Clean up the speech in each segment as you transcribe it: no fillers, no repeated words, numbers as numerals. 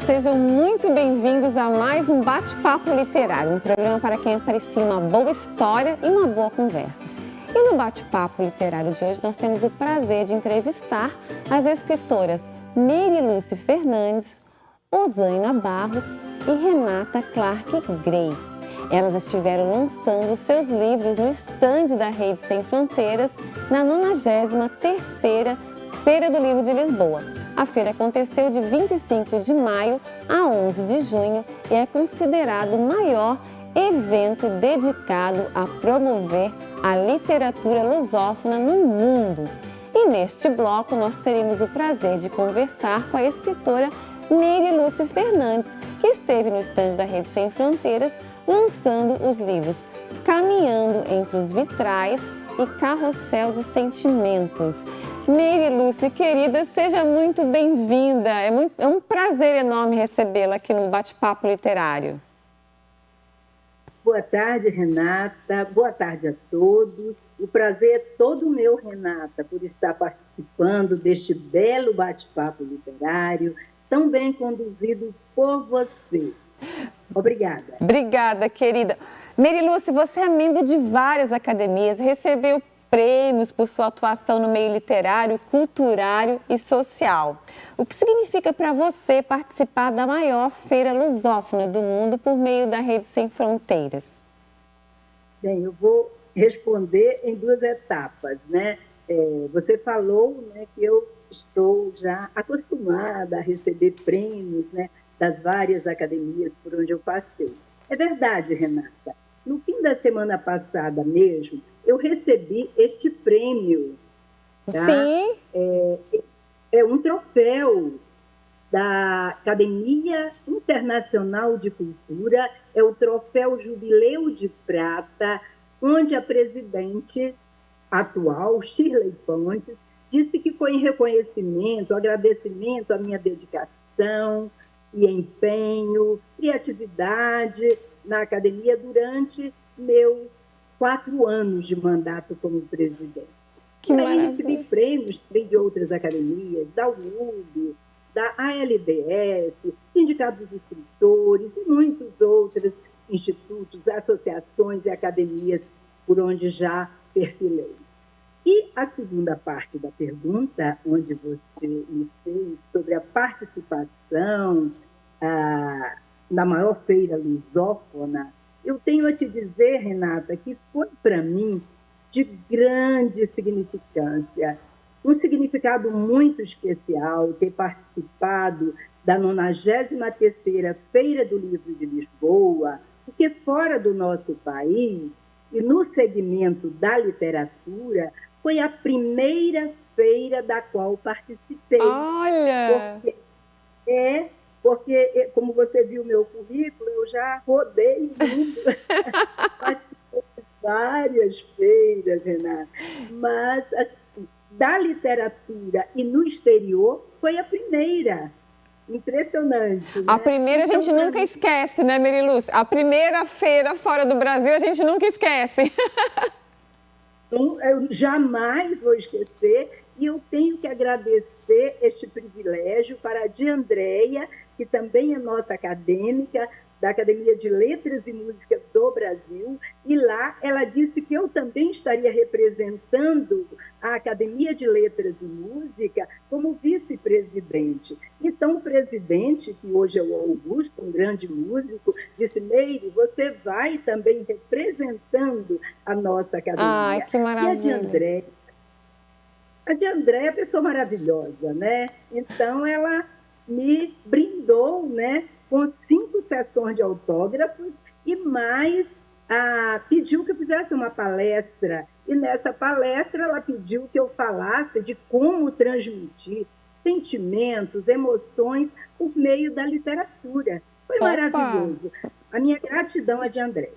sejam muito bem-vindos a mais um Bate-Papo Literário, um programa para quem aprecia uma boa história e uma boa conversa. E no Bate-Papo Literário de hoje nós temos o prazer de entrevistar as escritoras Merilúcia Fernandes, Osaina Barros e Renata Clark Grey. Elas estiveram lançando seus livros no estande da Rede Sem Fronteiras na 93ª Feira do Livro de Lisboa. A feira aconteceu de 25 de maio a 11 de junho e é considerado o maior evento dedicado a promover a literatura lusófona no mundo. E neste bloco nós teremos o prazer de conversar com a escritora Merilúcia Fernandes, que esteve no estande da Rede Sem Fronteiras lançando os livros Caminhando entre os Vitrais e Carrossel de Sentimentos. Merilúcia, querida, seja muito bem-vinda. É um prazer enorme recebê-la aqui no Bate-Papo Literário. Boa tarde, Renata. Boa tarde a todos. O prazer é todo meu, Renata, por estar participando deste belo bate-papo literário, tão bem conduzido por você. Obrigada. Obrigada, querida. Merilúcia, você é membro de várias academias, recebeu prêmios por sua atuação no meio literário, culturário e social. O que significa para você participar da maior feira lusófona do mundo por meio da Rede Sem Fronteiras? Bem, eu vou responder em duas etapas, né? Você falou, né, que eu estou já acostumada a receber prêmios, né, das várias academias por onde eu passei. É verdade, Renata. No fim da semana passada mesmo, eu recebi este prêmio. Tá? Sim. É um troféu da Academia Internacional de Cultura, é o troféu Jubileu de Prata, onde a presidente atual, Shirley Pontes, disse que foi em reconhecimento, agradecimento à minha dedicação e empenho, criatividade na academia durante meus 4 anos de mandato como presidente. Também recebi prêmios de outras academias, da UNB, da ALBS, Sindicato dos Escritores e muitos outros institutos, associações e academias por onde já perfilei. E a segunda parte da pergunta, onde você me fez sobre a participação na maior feira lusófona, eu tenho a te dizer, Renata, que foi para mim de grande significância, um significado muito especial ter participado da 93ª Feira do Livro de Lisboa, porque fora do nosso país e no segmento da literatura, foi a primeira feira da qual participei. Olha! Porque, como você viu meu currículo, eu já rodei o mundo, participei de várias feiras, Renata, mas assim, da literatura e no exterior foi a primeira. Impressionante. A né? primeira a gente nunca esquece, né, Merilúcia? A primeira feira fora do Brasil a gente nunca esquece. Então, eu jamais vou esquecer e eu tenho que agradecer este privilégio para a Diandreia, que também é nossa acadêmica, da Academia de Letras e Música do Brasil, e lá ela disse que eu também estaria representando a Academia de Letras e Música como vice-presidente. Então, o presidente, que hoje é o Augusto, um grande músico, disse: Meire, você vai também representando a nossa academia. Ai, que maravilha. E a Diandreia é uma pessoa maravilhosa, né? Então, ela me brindou, né, com 5 sessões de autógrafos e mais pediu que eu fizesse uma palestra. E nessa palestra ela pediu que eu falasse de como transmitir sentimentos, emoções por meio da literatura. Foi maravilhoso. A minha gratidão a Diandreia.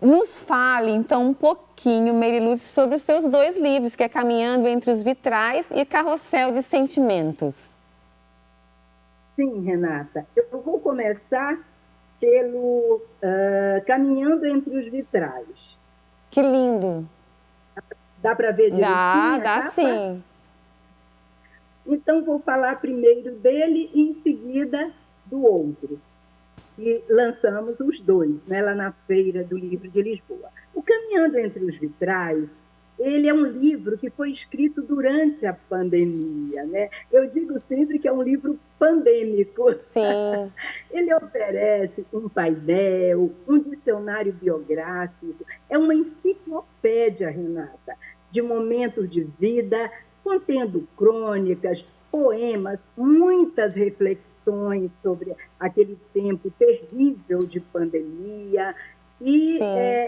Nos fale, então, um pouquinho, Merilúcia, sobre os seus 2 livros, que é Caminhando entre os Vitrais e Carrossel de Sentimentos. Sim, Renata. Eu vou começar pelo Caminhando entre os Vitrais. Que lindo! Dá para ver direitinho? Dá sim. Então, vou falar primeiro dele e, em seguida, do Outro. E lançamos os dois, né, lá na Feira do Livro de Lisboa. O Caminhando Entre os Vitrais, ele é um livro que foi escrito durante a pandemia, né? Eu digo sempre que é um livro pandêmico. Sim. Ele oferece um painel, um dicionário biográfico, é uma enciclopédia, Renata, de momentos de vida, contendo crônicas, poemas, muitas reflexões sobre aquele tempo terrível de pandemia. E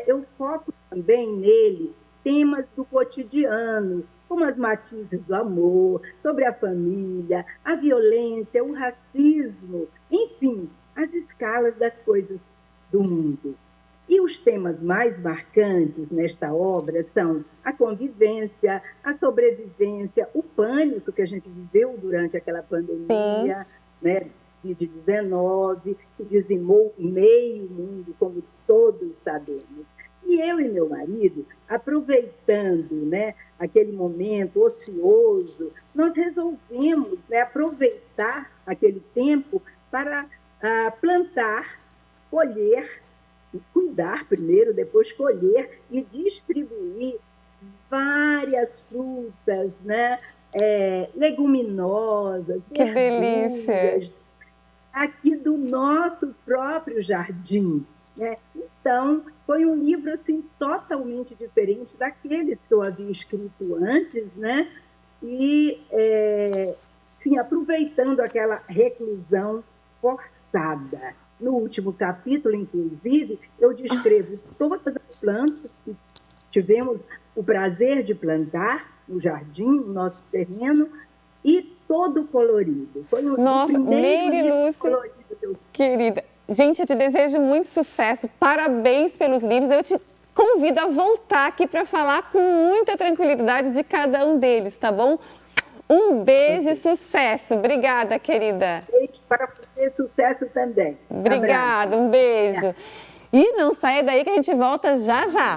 eu foco também nele temas do cotidiano, como as matizes do amor, sobre a família, a violência, o racismo, enfim, as escalas das coisas do mundo. E os temas mais marcantes nesta obra são a convivência, a sobrevivência, o pânico que a gente viveu durante aquela pandemia, né, de 19, que dizimou meio mundo, como todos sabemos. E eu e meu marido, aproveitando, né, aquele momento ocioso, nós resolvemos, né, aproveitar aquele tempo para plantar, colher, cuidar primeiro, depois colher e distribuir várias frutas, né, leguminosas, que delícia, aqui do nosso próprio jardim, né? Então, foi um livro assim, totalmente diferente daqueles que eu havia escrito antes, né? E, sim, aproveitando aquela reclusão forçada. No último capítulo, inclusive, eu descrevo todas as plantas que tivemos o prazer de plantar no jardim, no nosso terreno, e todo colorido. Foi Nossa, Meire-Lúcia, querida, gente, eu te desejo muito sucesso, parabéns pelos livros, eu te convido a voltar aqui para falar com muita tranquilidade de cada um deles, tá bom? Um beijo e sucesso, obrigada, querida. Beijo para você, sucesso também. Obrigada, um beijo. E não saia daí que a gente volta já já.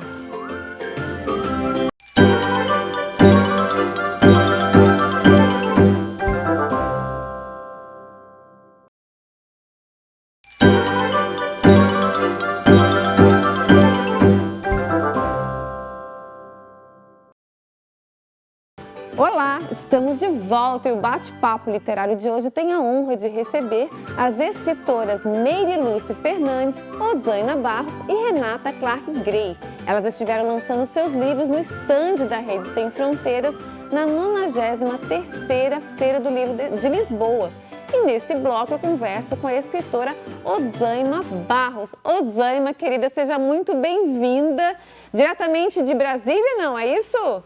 Olá, estamos de volta e o bate-papo literário de hoje tem a honra de receber as escritoras Meire-Lúcia Fernandes, Osaina Barros e Renata Clark Grey. Elas estiveram lançando seus livros no estande da Rede Sem Fronteiras na 93ª Feira do Livro de Lisboa. E nesse bloco eu converso com a escritora Osaina Barros. Osaina, querida, seja muito bem-vinda. Diretamente de Brasília, não é isso?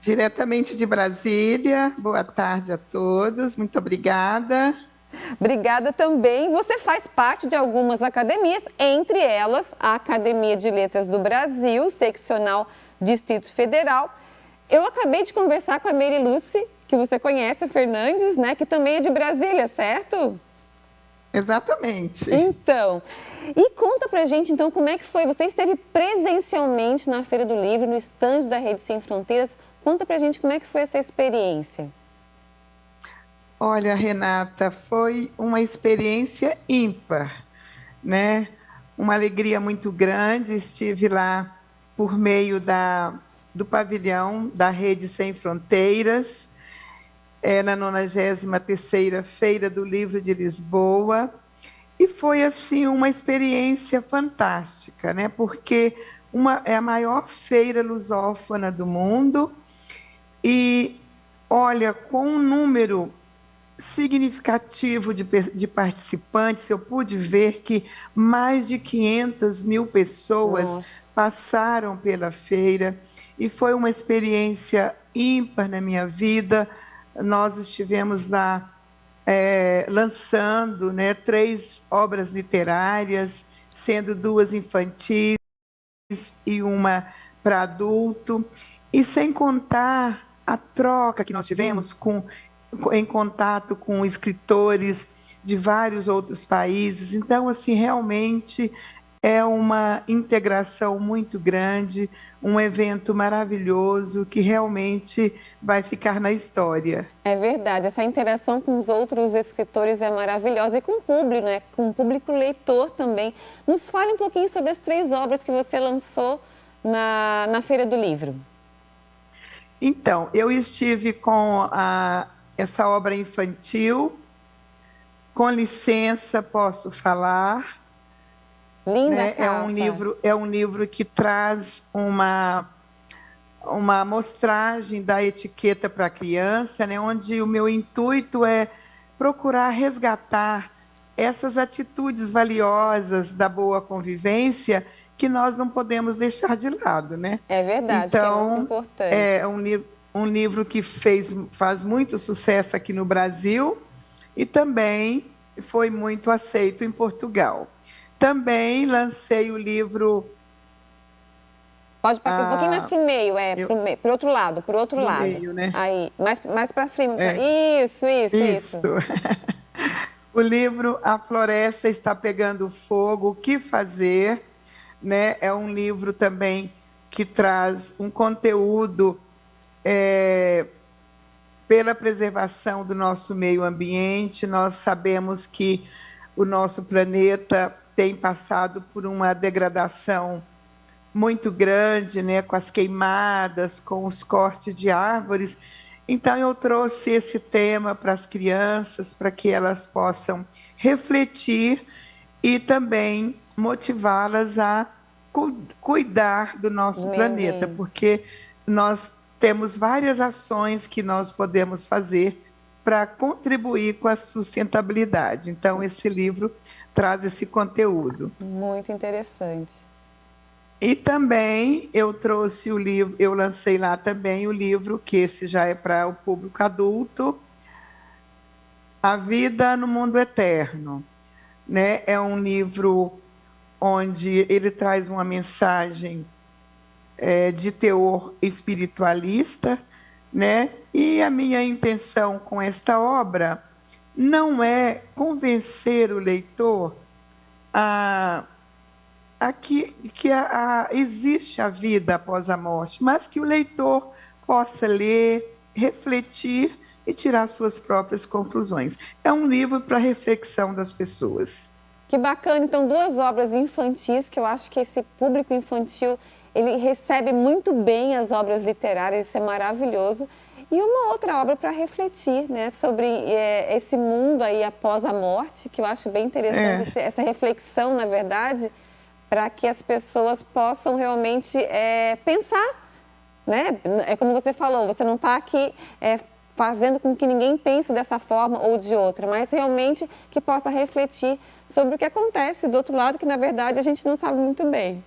Diretamente de Brasília, boa tarde a todos, muito obrigada. Obrigada também. Você faz parte de algumas academias, entre elas a Academia de Letras do Brasil, seccional Distrito Federal. Eu acabei de conversar com a Meire-Lúcia, que você conhece, a Fernandes, né, que também é de Brasília, certo? Exatamente. Então, e conta pra gente então como é que foi, você esteve presencialmente na Feira do Livro, no estande da Rede Sem Fronteiras. Conta pra gente como é que foi essa experiência. Olha, Renata, foi uma experiência ímpar, né? Uma alegria muito grande. Estive lá por meio do pavilhão da Rede Sem Fronteiras, na 93ª Feira do Livro de Lisboa. E foi, assim, uma experiência fantástica, né? Porque é a maior feira lusófona do mundo. E, olha, com um número significativo de participantes, eu pude ver que mais de 500 mil pessoas passaram pela feira e foi uma experiência ímpar na minha vida. Nós estivemos lá lançando, né, 3 obras literárias, sendo 2 infantis e uma para adulto, e sem contar a troca que nós tivemos em contato com escritores de vários outros países. Então, assim, realmente é uma integração muito grande, um evento maravilhoso que realmente vai ficar na história. É verdade, essa interação com os outros escritores é maravilhosa e com o público, né? Com o público leitor também. Nos fale um pouquinho sobre as 3 obras que você lançou na Feira do Livro. Então, eu estive com essa obra infantil, Com Licença, Posso Falar? Linda, Né? capa. É um livro que traz uma amostragem da etiqueta para a criança, né? Onde o meu intuito é procurar resgatar essas atitudes valiosas da boa convivência que nós não podemos deixar de lado, né? É verdade, então, que é muito importante. É um livro que faz muito sucesso aqui no Brasil e também foi muito aceito em Portugal. Também lancei o livro... Pode ir um pouquinho mais para o meio, para o outro lado, para o outro lado. Meio, né? Aí, mais para frente. Isso. O livro A Floresta Está Pegando Fogo, O Que Fazer? Né? É um livro também que traz um conteúdo pela preservação do nosso meio ambiente. Nós sabemos que o nosso planeta tem passado por uma degradação muito grande, né, com as queimadas, com os cortes de árvores. Então, eu trouxe esse tema para as crianças, para que elas possam refletir e também motivá-las a cuidar do nosso planeta, porque nós temos várias ações que nós podemos fazer para contribuir com a sustentabilidade. Então, esse livro traz esse conteúdo. Muito interessante. E também eu trouxe o livro, eu lancei lá também o livro, que esse já é para o público adulto, A Vida no Mundo Eterno. Né? É um livro onde ele traz uma mensagem de teor espiritualista, né? E a minha intenção com esta obra não é convencer o leitor que existe a vida após a morte, mas que o leitor possa ler, refletir e tirar suas próprias conclusões. É um livro para reflexão das pessoas. Que bacana! Então, 2 obras infantis, que eu acho que esse público infantil, ele recebe muito bem as obras literárias, isso é maravilhoso. E uma outra obra para refletir, né, sobre esse mundo aí após a morte, que eu acho bem interessante, essa reflexão, na verdade, para que as pessoas possam realmente pensar, né? É como você falou, você não está aqui fazendo com que ninguém pense dessa forma ou de outra, mas realmente que possa refletir sobre o que acontece do outro lado, que na verdade a gente não sabe muito bem.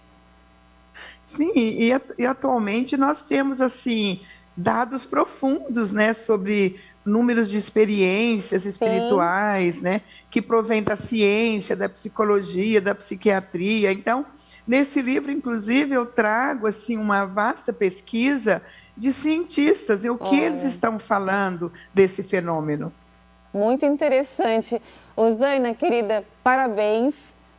Sim, e atualmente nós temos assim dados profundos, né, sobre números de experiências espirituais, né, que provém da ciência, da psicologia, da psiquiatria. Então, nesse livro, inclusive, eu trago assim uma vasta pesquisa de cientistas e o que eles estão falando desse fenômeno. Muito interessante. Osaina, querida, parabéns,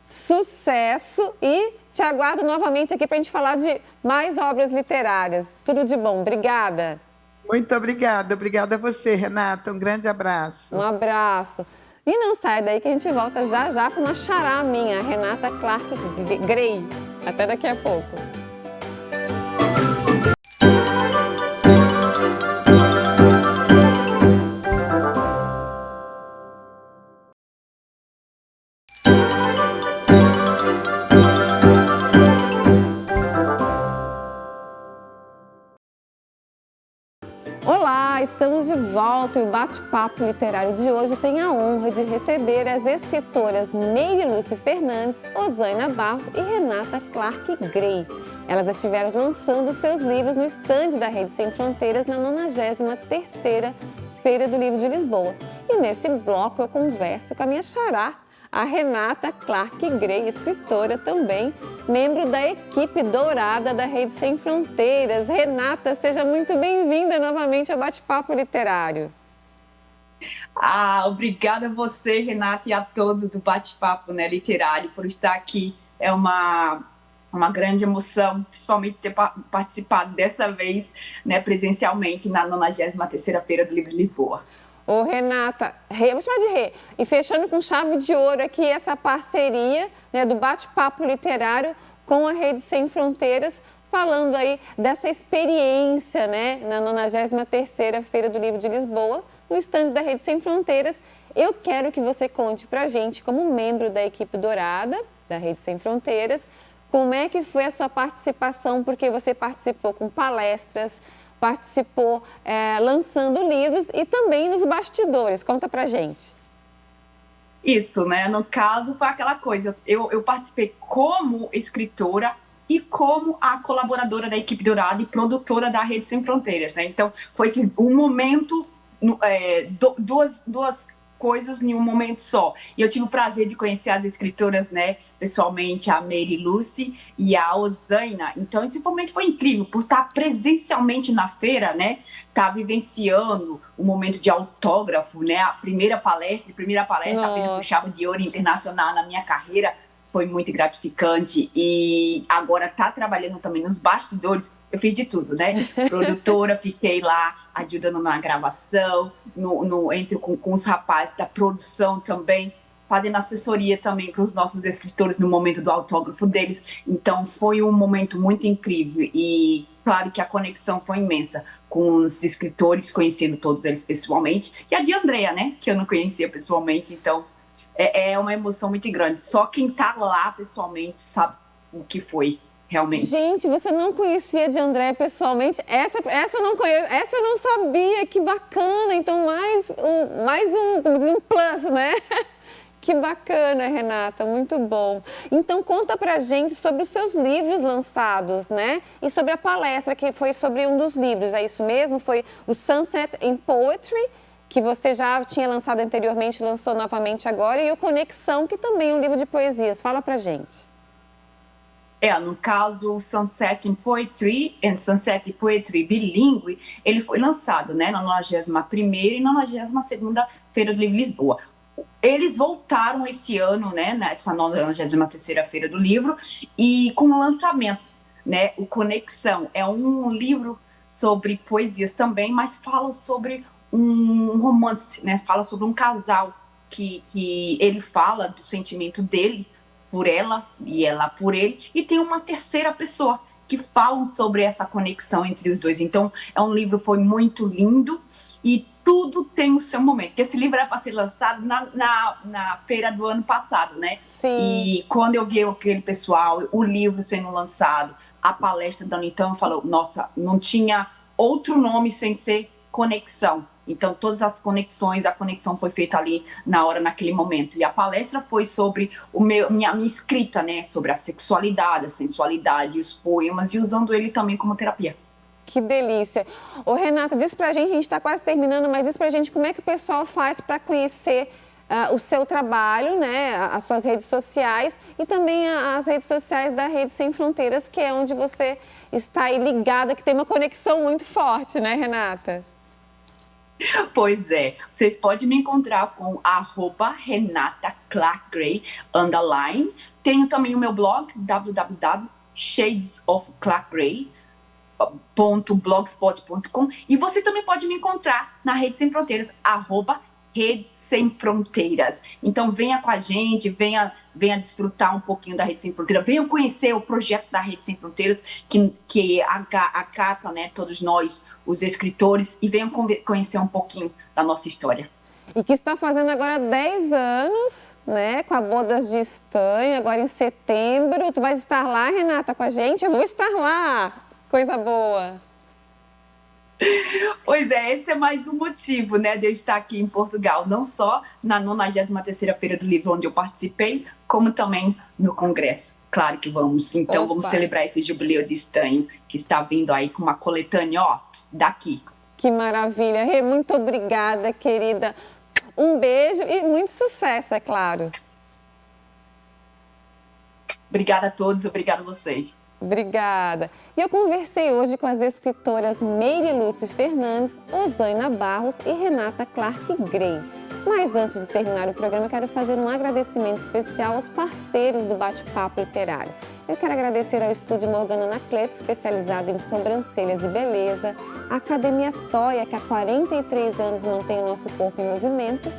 sucesso e te aguardo novamente aqui para a gente falar de mais obras literárias. Tudo de bom. Obrigada. Muito obrigada. Obrigada a você, Renata. Um grande abraço. Um abraço. E não sai daí que a gente volta já já com uma xará minha, Renata Clark Gray. Até daqui a pouco. Olá, estamos de volta e o bate-papo literário de hoje tem a honra de receber as escritoras Meire Lúcia Fernandes, Osaina Barros e Renata Clark Gray. Elas estiveram lançando seus livros no estande da Rede Sem Fronteiras na 93ª Feira do Livro de Lisboa. E nesse bloco eu converso com a minha xará, a Renata Clark Gray, escritora também, membro da equipe dourada da Rede Sem Fronteiras. Renata, seja muito bem-vinda novamente ao Bate-Papo Literário. Obrigada a você, Renata, e a todos do Bate-Papo, né, Literário, por estar aqui é uma grande emoção, principalmente ter participado dessa vez, né, presencialmente na 93ª Feira do Livro de Lisboa. Ô, Renata, vou chamar de Rê, e fechando com chave de ouro aqui essa parceria, né, do bate-papo literário com a Rede Sem Fronteiras, falando aí dessa experiência, né, na 93ª Feira do Livro de Lisboa, no estande da Rede Sem Fronteiras. Eu quero que você conte pra gente, como membro da equipe dourada da Rede Sem Fronteiras, como é que foi a sua participação, porque você participou com palestras, participou lançando livros e também nos bastidores. Conta pra gente. Isso, né? No caso, foi aquela coisa. Eu participei como escritora e como a colaboradora da equipe dourada e produtora da Rede Sem Fronteiras, né? Então, foi um momento, duas coisas em um momento só. E eu tive o prazer de conhecer as escritoras, né, pessoalmente, a Mary Lucy e a Osaina. Então, esse momento foi incrível, por estar presencialmente na feira, né, estar vivenciando o momento de autógrafo, né, a primeira palestra abrindo com chave de ouro internacional na minha carreira, foi muito gratificante. E agora tá trabalhando também nos bastidores, eu fiz de tudo, né? Produtora, fiquei lá ajudando na gravação, com os rapazes da produção também, fazendo assessoria também para os nossos escritores no momento do autógrafo deles. Então foi um momento muito incrível e claro que a conexão foi imensa com os escritores, conhecendo todos eles pessoalmente, e a de Andrea, né? Que eu não conhecia pessoalmente, então é uma emoção muito grande. Só quem tá lá pessoalmente sabe o que foi, realmente. Gente, você não conhecia de Andréa pessoalmente? Essa eu não conheço, essa eu não sabia, que bacana. Então, mais um plus, né? Que bacana, Renata, muito bom. Então, conta pra gente sobre os seus livros lançados, né? E sobre a palestra, que foi sobre um dos livros, é isso mesmo? Foi o Sunset in Poetry, que você já tinha lançado anteriormente, lançou novamente agora, e o Conexão, que também é um livro de poesias. Fala pra gente. No caso, o Sunset in Poetry and Sunset in Poetry bilíngue, ele foi lançado, né, na 91ª e na 92ª Feira do Livro de Lisboa. Eles voltaram esse ano, né, nessa 93ª Feira do Livro, e com o lançamento, né, o Conexão. É um livro sobre poesias também, mas fala sobre um romance, né? Fala sobre um casal que ele fala do sentimento dele por ela e ela por ele, e tem uma terceira pessoa que falam sobre essa conexão entre os dois. Então, foi muito lindo e tudo tem o seu momento. Esse livro era para ser lançado na feira do ano passado, né? Sim. E quando eu vi aquele pessoal, o livro sendo lançado, a palestra dando, então eu falo, nossa, não tinha outro nome sem ser Conexão. Então, todas as conexões, a conexão foi feita ali na hora, naquele momento. E a palestra foi sobre minha escrita, né? Sobre a sexualidade, a sensualidade, os poemas, e usando ele também como terapia. Que delícia. Ô, Renata, diz pra gente, a gente está quase terminando, mas diz pra gente como é que o pessoal faz para conhecer o seu trabalho, né? As suas redes sociais e também as redes sociais da Rede Sem Fronteiras, que é onde você está aí ligada, que tem uma conexão muito forte, né, Renata? Pois é, vocês podem me encontrar com @RenataClarkGray_. Tenho também o meu blog, www.shadesofclarkgray.blogspot.com, e você também pode me encontrar na Rede Sem Fronteiras, Rede Sem Fronteiras. Então venha com a gente, venha desfrutar um pouquinho da Rede Sem Fronteiras, venham conhecer o projeto da Rede Sem Fronteiras, que acata, né, todos nós, os escritores, e venham conhecer um pouquinho da nossa história. E que está fazendo agora 10 anos, né, com a Bodas de Estanho, agora em setembro. Tu vai estar lá, Renata, com a gente? Eu vou estar lá. Coisa boa. Pois é, esse é mais um motivo, né, de eu estar aqui em Portugal, não só na 93ª Feira do Livro, onde eu participei, como também no Congresso. Claro que vamos. Então, vamos celebrar esse jubileu de estanho, que está vindo aí com uma coletânea, daqui. Que maravilha. Rê, muito obrigada, querida. Um beijo e muito sucesso, é claro. Obrigada a todos, obrigada a vocês. Obrigada. E eu conversei hoje com as escritoras Mary Lucy Fernandes, Osaina Barros e Renata Clark Gray. Mas antes de terminar o programa, eu quero fazer um agradecimento especial aos parceiros do Bate-Papo Literário. Eu quero agradecer ao Estúdio Morgana Anacleto, especializado em sobrancelhas e beleza, a Academia Toia, que há 43 anos mantém o nosso corpo em movimento,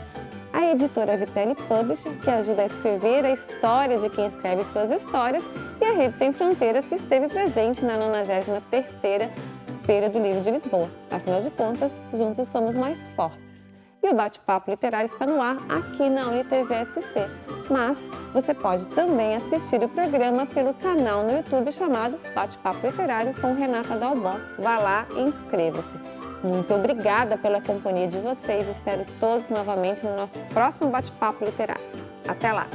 a editora Vitelli Publisher, que ajuda a escrever a história de quem escreve suas histórias, e a Rede Sem Fronteiras, que esteve presente na 93ª Feira do Livro de Lisboa. Afinal de contas, juntos somos mais fortes. E o Bate-Papo Literário está no ar aqui na UniTV-SC. Mas você pode também assistir o programa pelo canal no YouTube chamado Bate-Papo Literário com Renata Dalbon. Vá lá e inscreva-se. Muito obrigada pela companhia de vocês. Espero todos novamente no nosso próximo Bate-Papo Literário. Até lá!